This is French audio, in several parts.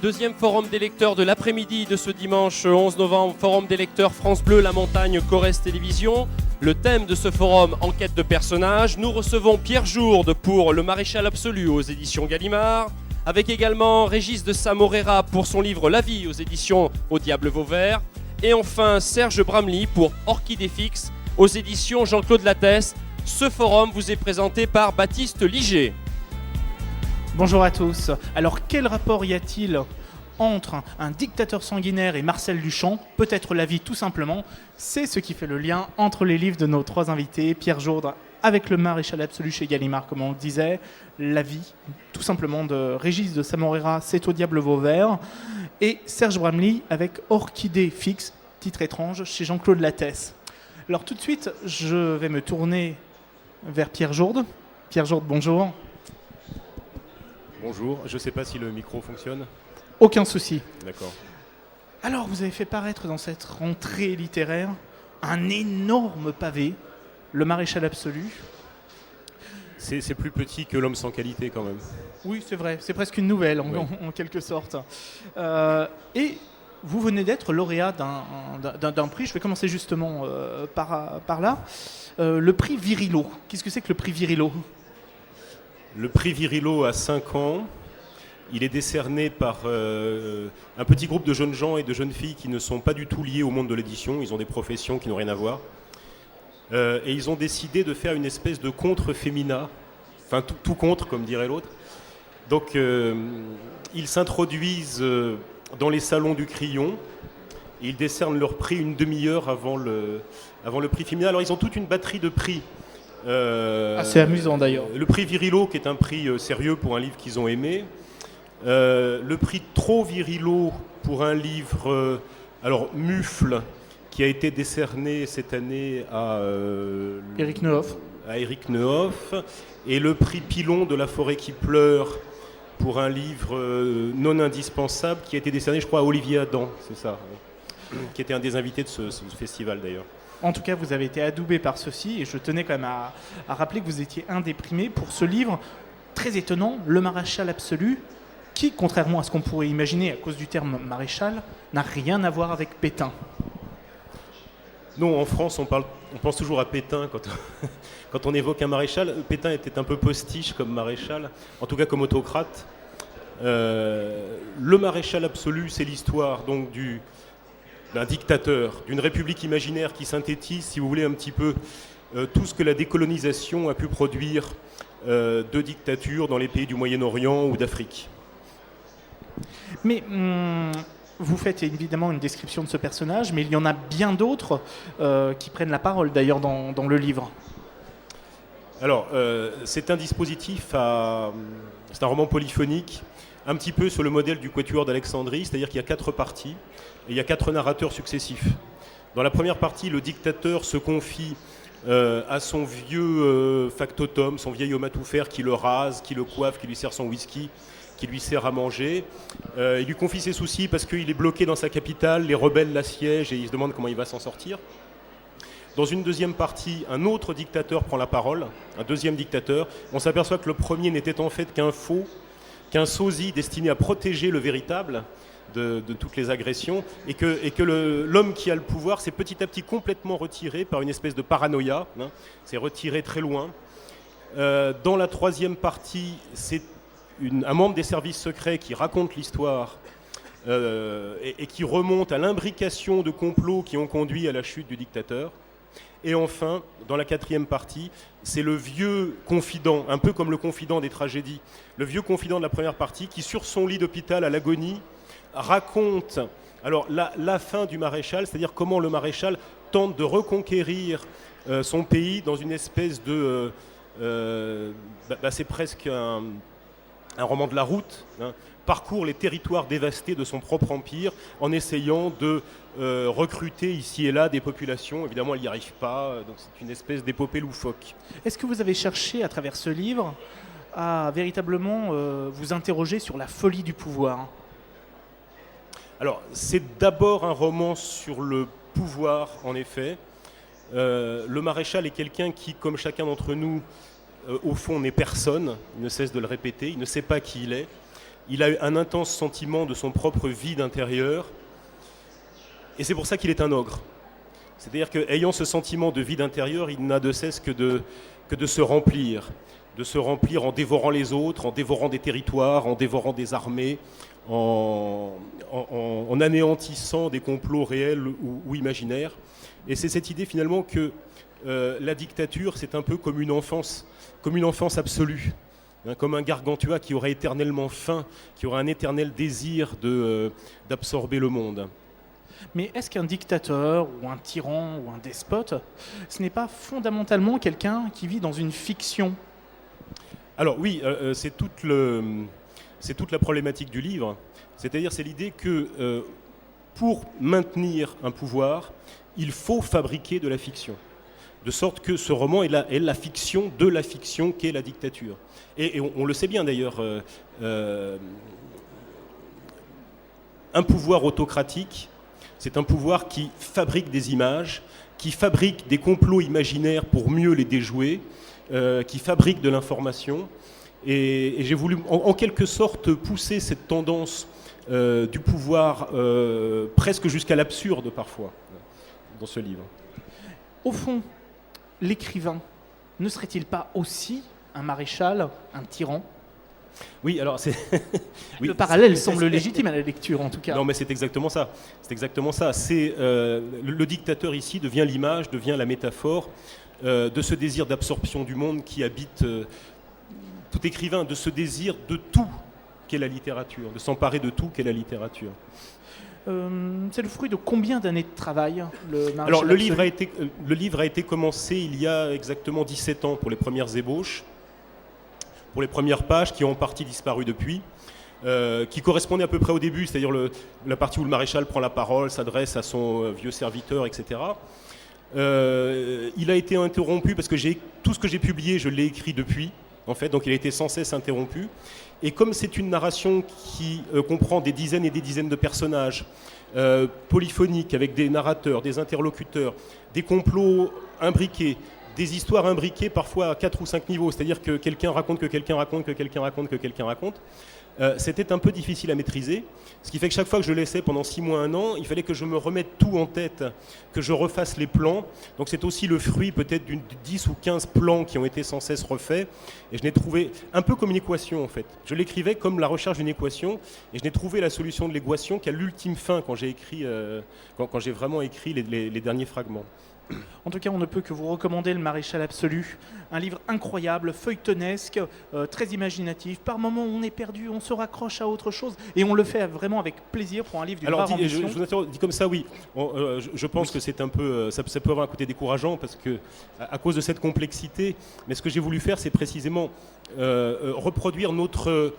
deuxième forum des lecteurs de l'après-midi de ce dimanche 11 novembre, forum des lecteurs France Bleu, La Montagne, Corrèze Télévision. Le thème de ce forum, enquête de personnages. Nous recevons Pierre Jourde pour Le Maréchal Absolu aux éditions Gallimard, avec également Régis de Samorera pour son livre La Vie aux éditions Au Diable Vauvert, et enfin Serge Bramly pour Orchidée Fixe aux éditions Jean-Claude Lattès. Ce forum vous est présenté par Baptiste Liger. Bonjour à tous. Alors quel rapport y a-t-il entre un dictateur sanguinaire et Marcel Duchamp? Peut-être la vie tout simplement. C'est ce qui fait le lien entre les livres de nos trois invités. Pierre Jourde avec Le Maréchal Absolu chez Gallimard, comme on le disait. La vie tout simplement de Régis de Samorera, C'est au Diable Vauvert. Et Serge Bramly avec Orchidée Fixe, titre étrange, chez Jean-Claude Lattès. Alors tout de suite, je vais me tourner vers Pierre Jourde. Pierre Jourde, bonjour. Bonjour, je ne sais pas si le micro fonctionne. Aucun souci. D'accord. Alors, vous avez fait paraître dans cette rentrée littéraire un énorme pavé, Le Maréchal Absolu. C'est plus petit que L'Homme sans qualité quand même. Oui, c'est vrai, c'est presque une nouvelle en quelque sorte. Et vous venez d'être lauréat d'un prix, je vais commencer justement par là, le prix Virilo. Qu'est-ce que c'est que le prix Virilo ? Le prix Virilo a 5 ans. Il est décerné par un petit groupe de jeunes gens et de jeunes filles qui ne sont pas du tout liés au monde de l'édition. Ils ont des professions qui n'ont rien à voir. Et ils ont décidé de faire une espèce de contre-fémina. Enfin, tout contre, comme dirait l'autre. Donc, ils s'introduisent dans les salons du Crillon. Et ils décernent leur prix une demi-heure avant le prix féminin. Alors, ils ont toute une batterie de prix. Assez amusant d'ailleurs. Le prix Virilo, qui est un prix sérieux pour un livre qu'ils ont aimé. Le prix Trop Virilo pour un livre, Mufle, qui a été décerné cette année à Éric Neuhoff. Et le prix Pilon de La Forêt qui pleure pour un livre non indispensable qui a été décerné, je crois, à Olivier Adam, c'est ça, qui était un des invités de ce festival d'ailleurs. En tout cas, vous avez été adoubé par ceci et je tenais quand même à rappeler que vous étiez un des primés pour ce livre très étonnant, Le Maréchal Absolu, qui, contrairement à ce qu'on pourrait imaginer à cause du terme maréchal, n'a rien à voir avec Pétain. Non, en France, on pense toujours à Pétain quand on évoque un maréchal. Pétain était un peu postiche comme maréchal, en tout cas comme autocrate. Le Maréchal Absolu, c'est l'histoire donc d'un dictateur, d'une république imaginaire qui synthétise, si vous voulez, un petit peu tout ce que la décolonisation a pu produire de dictatures dans les pays du Moyen-Orient ou d'Afrique. Mais vous faites évidemment une description de ce personnage, mais il y en a bien d'autres qui prennent la parole d'ailleurs dans le livre. Alors, c'est un dispositif, c'est un roman polyphonique, un petit peu sur le modèle du Quatuor d'Alexandrie, c'est-à-dire qu'il y a 4 parties. Et il y a 4 narrateurs successifs. Dans la première partie, le dictateur se confie à son vieux factotum, son vieil homme à tout faire qui le rase, qui le coiffe, qui lui sert son whisky, qui lui sert à manger. Il lui confie ses soucis parce qu'il est bloqué dans sa capitale, les rebelles l'assiègent et il se demande comment il va s'en sortir. Dans une deuxième partie, un autre dictateur prend la parole, un deuxième dictateur. On s'aperçoit que le premier n'était en fait qu'un sosie destiné à protéger le véritable de toutes les agressions, et que l'homme qui a le pouvoir s'est petit à petit complètement retiré par une espèce de paranoïa, s'est retiré très loin. Dans la troisième partie, c'est un membre des services secrets qui raconte l'histoire et qui remonte à l'imbrication de complots qui ont conduit à la chute du dictateur. Et enfin, dans la quatrième partie, c'est le vieux confident, un peu comme le confident des tragédies, le vieux confident de la première partie qui, sur son lit d'hôpital à l'agonie, raconte la fin du maréchal, c'est-à-dire comment le maréchal tente de reconquérir son pays dans une espèce de... c'est presque un roman de la route, parcourt les territoires dévastés de son propre empire en essayant de recruter ici et là des populations. Évidemment, elle n'y arrive pas, donc c'est une espèce d'épopée loufoque. Est-ce que vous avez cherché, à travers ce livre, à véritablement vous interroger sur la folie du pouvoir ? Alors, c'est d'abord un roman sur le pouvoir, en effet. Le maréchal est quelqu'un qui, comme chacun d'entre nous, au fond, n'est personne. Il ne cesse de le répéter. Il ne sait pas qui il est. il a eu un intense sentiment de son propre vide intérieur, et c'est pour ça qu'il est un ogre. C'est-à-dire qu'ayant ce sentiment de vide intérieur, il n'a de cesse que de se remplir en dévorant les autres, en dévorant des territoires, en dévorant des armées, en anéantissant des complots réels ou imaginaires. Et c'est cette idée finalement que la dictature, c'est un peu comme une enfance absolue, hein, comme un gargantua qui aurait éternellement faim, qui aurait un éternel désir d'absorber le monde. Mais est-ce qu'un dictateur ou un tyran ou un despote, ce n'est pas fondamentalement quelqu'un qui vit dans une fiction ? Alors oui, c'est toute la problématique du livre. C'est-à-dire, c'est l'idée que pour maintenir un pouvoir, il faut fabriquer de la fiction. De sorte que ce roman est la fiction de la fiction qu'est la dictature. Et on le sait bien d'ailleurs, un pouvoir autocratique, c'est un pouvoir qui fabrique des images, qui fabrique des complots imaginaires pour mieux les déjouer, qui fabrique de l'information. Et j'ai voulu en quelque sorte pousser cette tendance du pouvoir presque jusqu'à l'absurde parfois dans ce livre. Au fond, l'écrivain ne serait-il pas aussi un maréchal, un tyran ? Oui, alors c'est... oui, le parallèle semble légitime à la lecture, en tout cas. Non, mais c'est exactement ça. C'est exactement ça. Le dictateur ici devient l'image, devient la métaphore de ce désir d'absorption du monde qui habite tout écrivain, de ce désir de tout qu'est la littérature, de s'emparer de tout qu'est la littérature. C'est le fruit de combien d'années de travail, Alors, le livre a été commencé il y a exactement 17 ans pour les premières ébauches, pour les premières pages qui ont en partie disparu depuis, qui correspondaient à peu près au début, c'est-à-dire la partie où le maréchal prend la parole, s'adresse à son vieux serviteur, etc. Il a été interrompu parce que tout ce que j'ai publié, je l'ai écrit depuis, en fait, donc il a été sans cesse interrompu. Et comme c'est une narration qui comprend des dizaines et des dizaines de personnages, polyphoniques, avec des narrateurs, des interlocuteurs, des complots imbriqués, des histoires imbriquées parfois à 4 ou 5 niveaux, c'est-à-dire que quelqu'un raconte, que quelqu'un raconte, que quelqu'un raconte, que quelqu'un raconte, c'était un peu difficile à maîtriser, ce qui fait que chaque fois que je laissais pendant 6 mois, 1 an, il fallait que je me remette tout en tête, que je refasse les plans. Donc c'est aussi le fruit peut-être d'une 10 ou 15 plans qui ont été sans cesse refaits, et je n'ai trouvé un peu comme une équation en fait. Je l'écrivais comme la recherche d'une équation, et je n'ai trouvé la solution de l'équation qu'à l'ultime fin quand j'ai écrit, quand j'ai vraiment écrit les derniers fragments. En tout cas, on ne peut que vous recommander Le Maréchal absolu, un livre incroyable, feuilletonesque, très imaginatif. Par moments, on est perdu, on se raccroche à autre chose, et on le fait vraiment avec plaisir pour un livre d'une rare ambition. Je vous interromps, dit comme ça, oui. Je pense que c'est un peu, ça peut avoir un côté décourageant parce que à cause de cette complexité. Mais ce que j'ai voulu faire, c'est précisément reproduire notre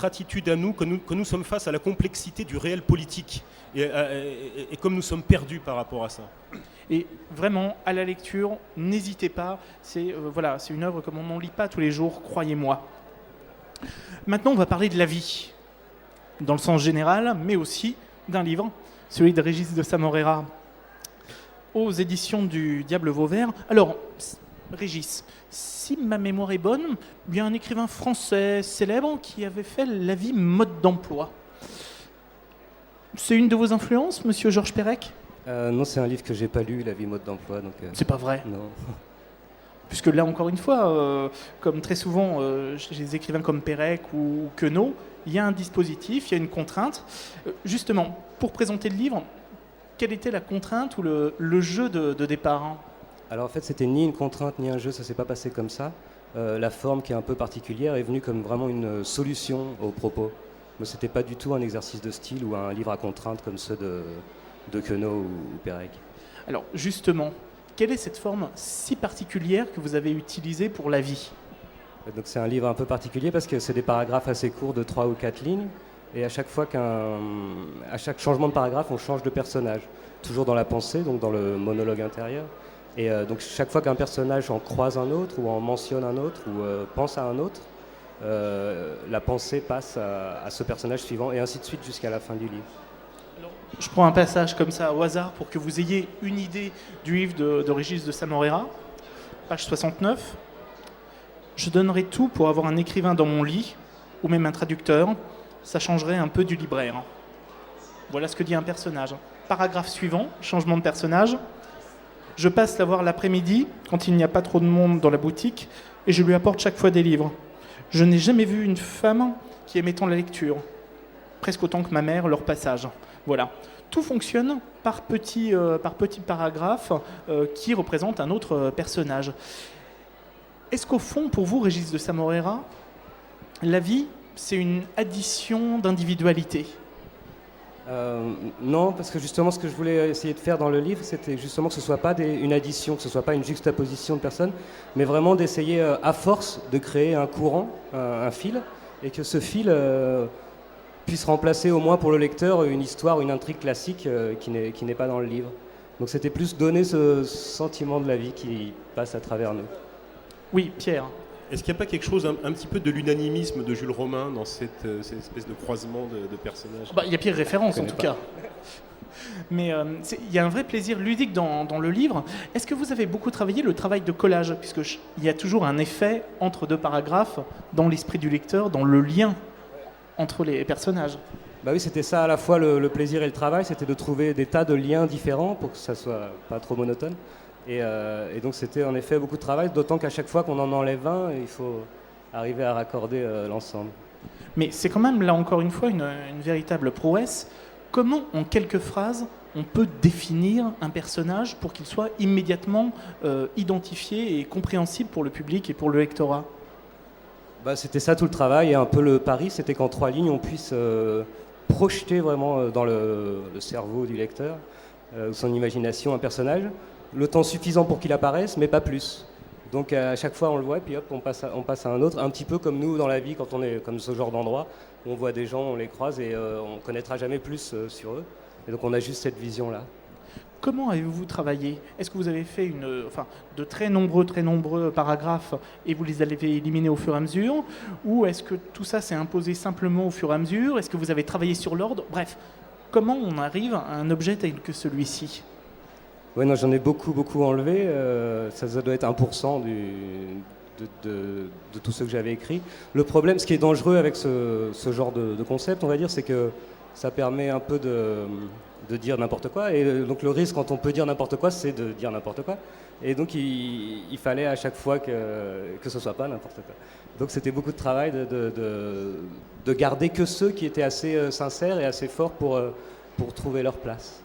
attitude à nous, que nous sommes face à la complexité du réel politique, et comme nous sommes perdus par rapport à ça. Et vraiment, à la lecture, n'hésitez pas. C'est une œuvre comme on n'en lit pas tous les jours, croyez-moi. Maintenant, on va parler de la vie, dans le sens général, mais aussi d'un livre, celui de Régis de Samorera, aux éditions du Diable Vauvert. Alors, Régis, si ma mémoire est bonne, il y a un écrivain français célèbre qui avait fait La vie mode d'emploi. C'est une de vos influences, monsieur Georges Perec ? Non, c'est un livre que j'ai pas lu, La vie mode d'emploi. C'est pas vrai. Non. Puisque là, encore une fois, comme très souvent chez les écrivains comme Perec ou Queneau, il y a un dispositif, il y a une contrainte. Justement, pour présenter le livre, quelle était la contrainte ou le jeu de départ ? Alors en fait, c'était ni une contrainte ni un jeu, ça s'est pas passé comme ça. La forme qui est un peu particulière est venue comme vraiment une solution aux propos. Mais c'était pas du tout un exercice de style ou un livre à contrainte comme ceux de Queneau ou Perec. Alors justement, quelle est cette forme si particulière que vous avez utilisée pour La vie ? Donc c'est un livre un peu particulier parce que c'est des paragraphes assez courts de 3 ou 4 lignes, et à chaque changement de paragraphe, on change de personnage, toujours dans la pensée, donc dans le monologue intérieur. Et donc chaque fois qu'un personnage en croise un autre, ou en mentionne un autre, ou pense à un autre, la pensée passe à ce personnage suivant, et ainsi de suite jusqu'à la fin du livre. Je prends un passage comme ça au hasard pour que vous ayez une idée du livre de Régis de Samorera, page 69. « Je donnerai tout pour avoir un écrivain dans mon lit, ou même un traducteur. ça changerait un peu du libraire. Voilà ce que dit un personnage. Paragraphe suivant, changement de personnage. Je passe la voir l'après-midi, quand il n'y a pas trop de monde dans la boutique, et je lui apporte chaque fois des livres. Je n'ai jamais vu une femme qui aimait tant la lecture. Presque autant que ma mère, leur passage. Voilà. Tout fonctionne par petits paragraphes qui représentent un autre personnage. Est-ce qu'au fond, pour vous, Régis de Samorera, la vie, c'est une addition d'individualité ? Non, parce que justement, ce que je voulais essayer de faire dans le livre, c'était justement que ce ne soit pas une addition, que ce ne soit pas une juxtaposition de personnes, mais vraiment d'essayer, à force, de créer un courant, un fil, et que ce fil puisse remplacer au moins pour le lecteur une histoire, une intrigue classique qui n'est pas dans le livre. Donc c'était plus donner ce sentiment de la vie qui passe à travers nous. Oui, Pierre. Est-ce qu'il n'y a pas quelque chose, un petit peu de l'unanimisme de Jules Romain dans cette espèce de croisement de personnages ? Il y a pire référence en tout cas. Mais il y a un vrai plaisir ludique dans le livre. Est-ce que vous avez beaucoup travaillé le travail de collage ? Puisqu'il y a toujours un effet entre deux paragraphes dans l'esprit du lecteur, dans le lien entre les personnages. Bah oui, c'était ça à la fois le plaisir et le travail, c'était de trouver des tas de liens différents pour que ça soit pas trop monotone. Et donc c'était en effet beaucoup de travail, d'autant qu'à chaque fois qu'on en enlève un, il faut arriver à raccorder l'ensemble. Mais c'est quand même, là encore une fois, une véritable prouesse. Comment, en quelques phrases, on peut définir un personnage pour qu'il soit immédiatement identifié et compréhensible pour le public et pour le lectorat ? Bah, c'était ça tout le travail, et un peu le pari, c'était qu'en 3 lignes, on puisse projeter vraiment dans le cerveau du lecteur, son imagination, un personnage, le temps suffisant pour qu'il apparaisse, mais pas plus. Donc à chaque fois on le voit, et puis hop, on passe à un autre, un petit peu comme nous dans la vie, quand on est comme ce genre d'endroit, où on voit des gens, on les croise, et on ne connaîtra jamais plus sur eux. Et donc on a juste cette vision-là. Comment avez-vous travaillé ? Est-ce que vous avez fait de très nombreux paragraphes et vous les avez éliminés au fur et à mesure ? Ou est-ce que tout ça s'est imposé simplement au fur et à mesure ? Est-ce que vous avez travaillé sur l'ordre ? Bref, comment on arrive à un objet tel que celui-ci ? Oui, non, j'en ai beaucoup enlevé. Ça doit être 1% de tout ce que j'avais écrit. Le problème, ce qui est dangereux avec ce genre de concept, on va dire, c'est que ça permet un peu de dire n'importe quoi. Et donc le risque, quand on peut dire n'importe quoi, c'est de dire n'importe quoi. Et donc il fallait à chaque fois que ce soit pas n'importe quoi. Donc c'était beaucoup de travail de garder que ceux qui étaient assez sincères et assez forts pour trouver leur place.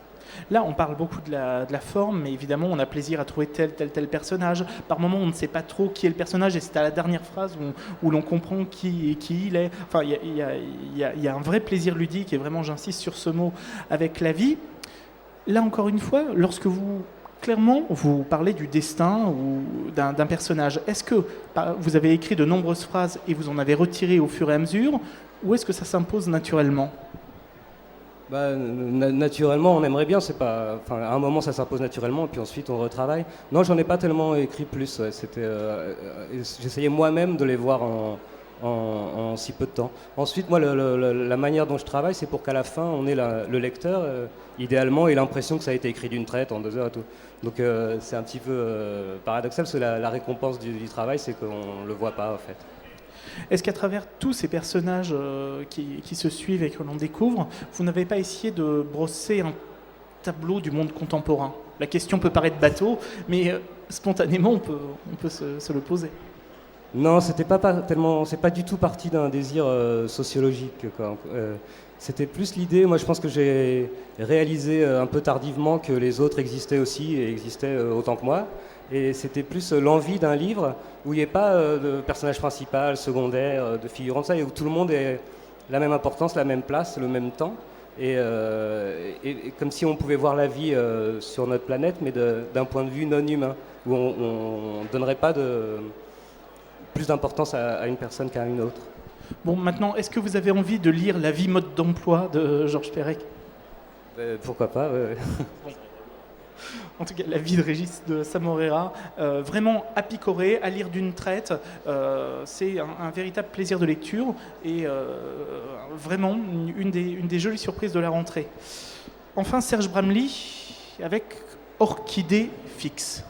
Là, on parle beaucoup de la forme, mais évidemment, on a plaisir à trouver tel personnage. Par moments, on ne sait pas trop qui est le personnage, et c'est à la dernière phrase où l'on comprend qui il est. Enfin, il y a un vrai plaisir ludique, et vraiment, j'insiste sur ce mot, avec la vie. Là, encore une fois, lorsque vous parlez du destin ou d'un personnage, est-ce que vous avez écrit de nombreuses phrases et vous en avez retiré au fur et à mesure, ou est-ce que ça s'impose naturellement ? Naturellement, on aimerait bien. À un moment, ça s'impose naturellement, et puis ensuite, on retravaille. Non, j'en ai pas tellement écrit plus. Ouais. J'essayais moi-même de les voir en si peu de temps. Ensuite, moi, la manière dont je travaille, c'est pour qu'à la fin, on ait le lecteur, idéalement, ait l'impression que ça a été écrit d'une traite en 2 heures et tout. Donc, c'est un petit peu paradoxal, parce que la récompense du travail, c'est qu'on le voit pas, en fait. Est-ce qu'à travers tous ces personnages qui se suivent et que l'on découvre, vous n'avez pas essayé de brosser un tableau du monde contemporain ? La question peut paraître bateau, mais spontanément, on peut se le poser. Non, c'est pas du tout parti d'un désir sociologique, quoi. C'était plus l'idée, moi je pense que j'ai réalisé un peu tardivement que les autres existaient aussi, et existaient autant que moi. Et c'était plus l'envie d'un livre où il n'y ait pas de personnage principal, secondaire, de figurant, ça, et où tout le monde ait la même importance, la même place, le même temps. Et comme si on pouvait voir la vie sur notre planète, mais d'un point de vue non humain, où on ne donnerait pas plus d'importance à une personne qu'à une autre. Bon, maintenant, est-ce que vous avez envie de lire La vie mode d'emploi de Georges Perec ? Pourquoi pas, ouais. En tout cas, la vie de Régis de Samorera, vraiment à picorer, à lire d'une traite. C'est un véritable plaisir de lecture et vraiment une des jolies surprises de la rentrée. Enfin, Serge Bramly avec Orchidée fixe.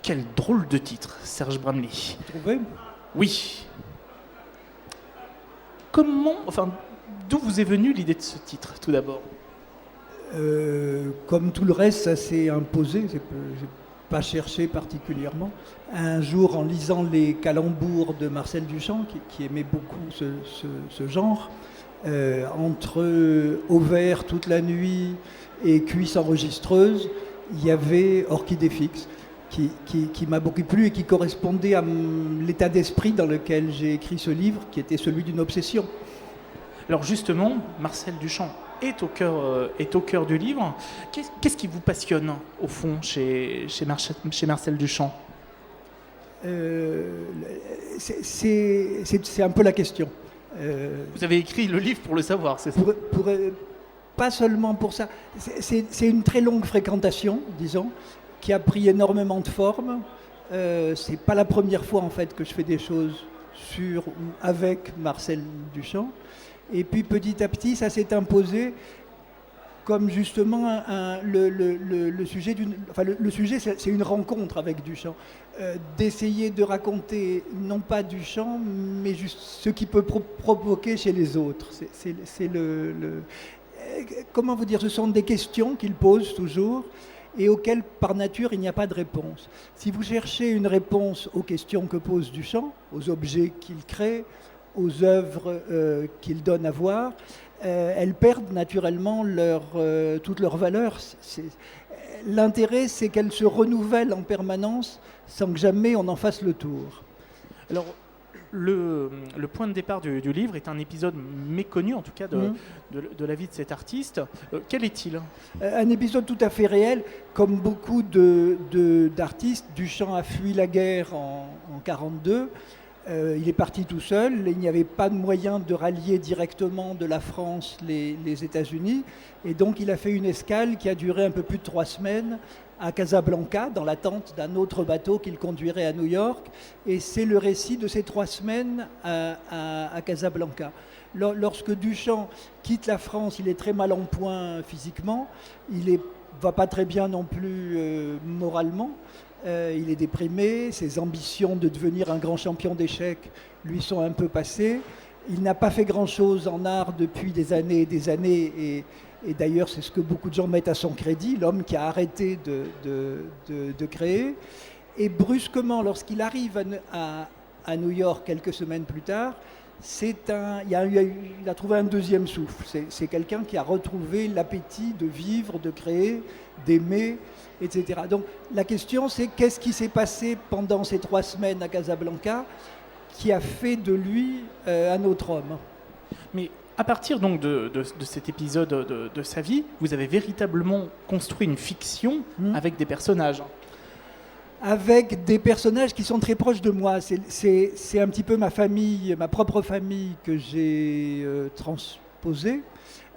Quel drôle de titre, Serge Bramly. Vous trouvez ? Oui. D'où vous est venue l'idée de ce titre, tout d'abord? Comme tout le reste, ça s'est imposé. Je n'ai pas cherché particulièrement. Un jour, en lisant les calembours de Marcel Duchamp, qui aimait beaucoup ce genre, entre Auvers toute la nuit et Cuisse enregistreuse, il y avait Orchidée fixe, qui m'a beaucoup plu et qui correspondait à l'état d'esprit dans lequel j'ai écrit ce livre, qui était celui d'une obsession. Alors justement, Marcel Duchamp est au cœur du livre. Qu'est-ce qui vous passionne, au fond, chez Marcel Duchamp? C'est un peu la question. Vous avez écrit le livre pour le savoir, c'est ça? Pas seulement pour ça. C'est une très longue fréquentation, disons, qui a pris énormément de forme. C'est pas la première fois, en fait, que je fais des choses sur ou avec Marcel Duchamp. Et puis petit à petit, ça s'est imposé comme justement le sujet le sujet, c'est une rencontre avec Duchamp. D'essayer de raconter non pas Duchamp, mais juste ce qui peut provoquer chez les autres. Comment vous dire, ce sont des questions qu'il pose toujours et auxquelles, par nature, il n'y a pas de réponse. Si vous cherchez une réponse aux questions que pose Duchamp, aux objets qu'il crée, aux œuvres qu'il donne à voir, elles perdent naturellement toute leur valeur. L'intérêt, c'est qu'elles se renouvellent en permanence sans que jamais on en fasse le tour. Alors, le point de départ du livre est un épisode méconnu, en tout cas, de la vie de cet artiste. Quel est-il? Un épisode tout à fait réel. Comme beaucoup d'artistes, Duchamp a fui la guerre en 1942. Il est parti tout seul, il n'y avait pas de moyen de rallier directement de la France les États-Unis, et donc il a fait une escale qui a duré un peu plus de 3 semaines à Casablanca, dans l'attente d'un autre bateau qu'il conduirait à New York, et c'est le récit de ces 3 semaines à Casablanca. Lorsque Duchamp quitte la France, il est très mal en point physiquement, il va pas très bien non plus moralement. Il est déprimé, ses ambitions de devenir un grand champion d'échecs lui sont un peu passées. Il n'a pas fait grand-chose en art depuis des années et des années, et d'ailleurs c'est ce que beaucoup de gens mettent à son crédit, l'homme qui a arrêté de créer. Et brusquement, lorsqu'il arrive à New York quelques semaines plus tard, il a trouvé un deuxième souffle. C'est quelqu'un qui a retrouvé l'appétit de vivre, de créer, d'aimer, etc. Donc la question, c'est qu'est-ce qui s'est passé pendant ces 3 semaines à Casablanca qui a fait de lui un autre homme. Mais à partir donc de cet épisode de sa vie, vous avez véritablement construit une fiction avec des personnages. Avec des personnages qui sont très proches de moi. C'est un petit peu ma famille, ma propre famille que j'ai transposée.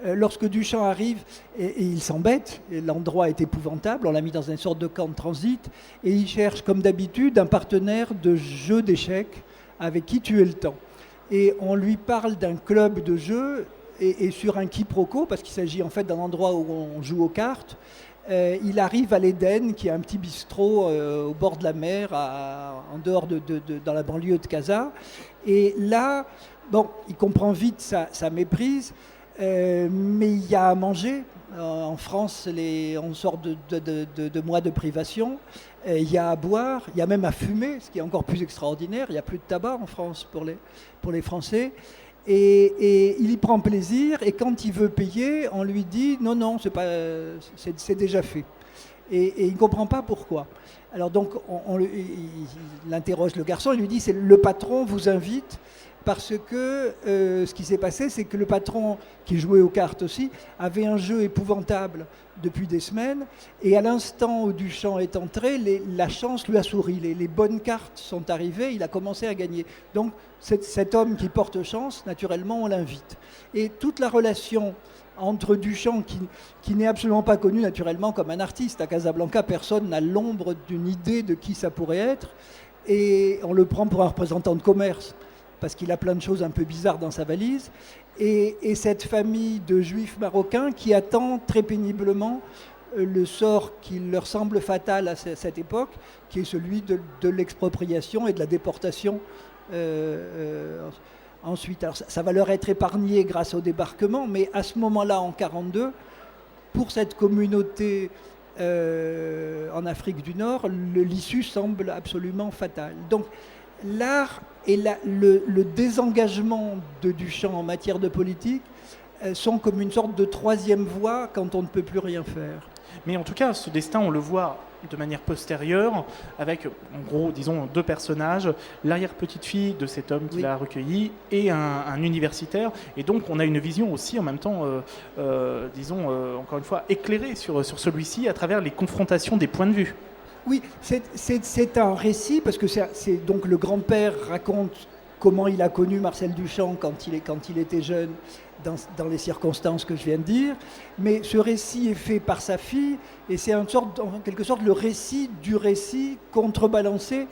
Lorsque Duchamp arrive, et il s'embête, l'endroit est épouvantable, on l'a mis dans une sorte de camp de transit, et il cherche, comme d'habitude, un partenaire de jeu d'échecs avec qui tuer le temps. Et on lui parle d'un club de jeu, et sur un quiproquo, parce qu'il s'agit en fait d'un endroit où on joue aux cartes, il arrive à l'Éden, qui est un petit bistrot au bord de la mer, en dehors dans la banlieue de Casa. Et là, il comprend vite sa méprise, mais il y a à manger. En France, on sort de mois de privation. Il y a à boire, il y a même à fumer, ce qui est encore plus extraordinaire. Il n'y a plus de tabac en France pour les Français. Et il y prend plaisir, et quand il veut payer, on lui dit non, c'est déjà fait. Et il ne comprend pas pourquoi. Alors donc, il interroge le garçon, il lui dit le patron vous invite, parce que ce qui s'est passé, c'est que le patron, qui jouait aux cartes aussi, avait un jeu épouvantable depuis des semaines, et à l'instant où Duchamp est entré, la chance lui a souri, les bonnes cartes sont arrivées, il a commencé à gagner. Donc cet homme qui porte chance, naturellement, on l'invite. Et toute la relation entre Duchamp, qui n'est absolument pas connu naturellement comme un artiste, à Casablanca, personne n'a l'ombre d'une idée de qui ça pourrait être, et on le prend pour un représentant de commerce, parce qu'il a plein de choses un peu bizarres dans sa valise, et cette famille de juifs marocains qui attend très péniblement le sort qui leur semble fatal à cette époque, qui est celui de l'expropriation et de la déportation ensuite. Alors ça va leur être épargné grâce au débarquement, mais à ce moment-là, en 1942, pour cette communauté en Afrique du Nord, l'issue semble absolument fatale. Donc l'art et le désengagement de Duchamp en matière de politique sont comme une sorte de troisième voie quand on ne peut plus rien faire. Mais en tout cas, ce destin, on le voit de manière postérieure, avec, en gros, disons, deux personnages, l'arrière-petite-fille de cet homme qu'il a recueilli et un universitaire. Et donc, on a une vision aussi, en même temps, disons, encore une fois, éclairée sur celui-ci à travers les confrontations des points de vue. Oui, c'est un récit, parce que c'est donc le grand-père raconte comment il a connu Marcel Duchamp quand il était jeune, dans les circonstances que je viens de dire. Mais ce récit est fait par sa fille, et c'est en quelque sorte le récit du récit contrebalancé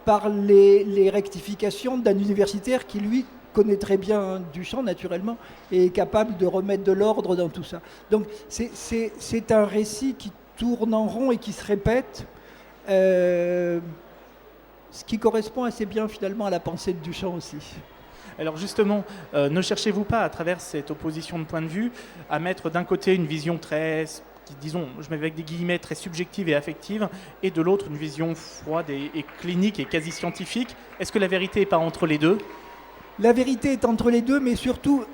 par les rectifications d'un universitaire qui, lui, connaît très bien Duchamp, naturellement, et est capable de remettre de l'ordre dans tout ça. Donc c'est un récit qui tourne en rond et qui se répète, ce qui correspond assez bien finalement à la pensée de Duchamp aussi. Alors justement, ne cherchez-vous pas, à travers cette opposition de point de vue, à mettre d'un côté une vision très, disons, je mets avec des guillemets, très subjective et affective, et de l'autre une vision froide et clinique et quasi scientifique? Est-ce que la vérité n'est pas entre les deux? La vérité est entre les deux, mais surtout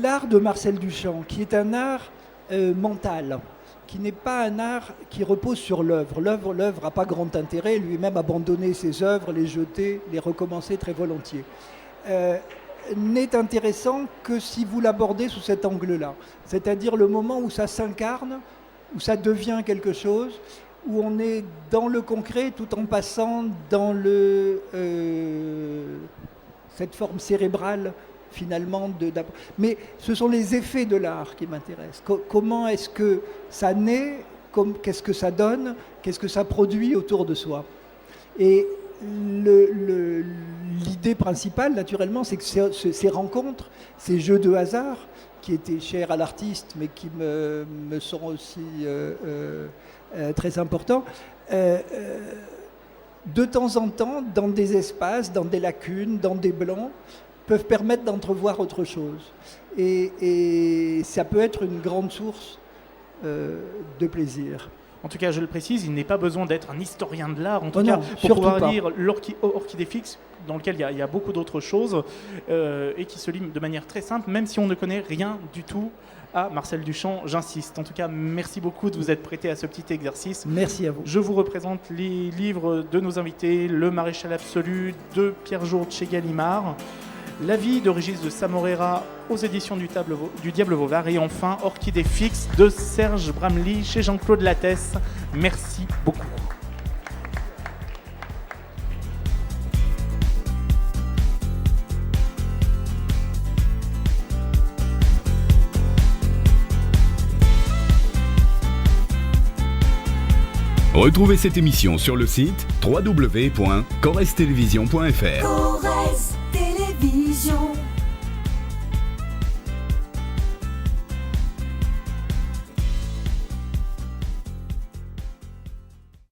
l'art de Marcel Duchamp, qui est un art mental, qui n'est pas un art qui repose sur l'œuvre. L'œuvre n'a pas grand intérêt, lui-même abandonner ses œuvres, les jeter, les recommencer très volontiers. N'est intéressant que si vous l'abordez sous cet angle-là, c'est-à-dire le moment où ça s'incarne, où ça devient quelque chose, où on est dans le concret tout en passant dans cette forme cérébrale finalement. Mais ce sont les effets de l'art qui m'intéressent. Comment est-ce que ça naît, qu'est-ce que ça donne, qu'est-ce que ça produit autour de soi. Et l'idée principale, naturellement, c'est que ces rencontres, ces jeux de hasard, qui étaient chers à l'artiste, mais qui me sont aussi très importants, de temps en temps, dans des espaces, dans des lacunes, dans des blancs, peuvent permettre d'entrevoir autre chose. Et ça peut être une grande source de plaisir. En tout cas, je le précise, il n'est pas besoin d'être un historien de l'art, en tout cas, pour pouvoir lire Orchidée fixe, dans lequel il y a beaucoup d'autres choses, et qui se lit de manière très simple, même si on ne connaît rien du tout à Marcel Duchamp, j'insiste. En tout cas, merci beaucoup de vous être prêté à ce petit exercice. Merci à vous. Je vous représente les livres de nos invités, Le Maréchal absolu de Pierre Jourde chez Gallimard, La vie de Régis de Samorera aux éditions du Diable Vauvert, et enfin Orchidée fixe de Serge Bramley chez Jean-Claude Lattès. Merci beaucoup. Retrouvez cette émission sur le site www.corrèze-télévision.fr.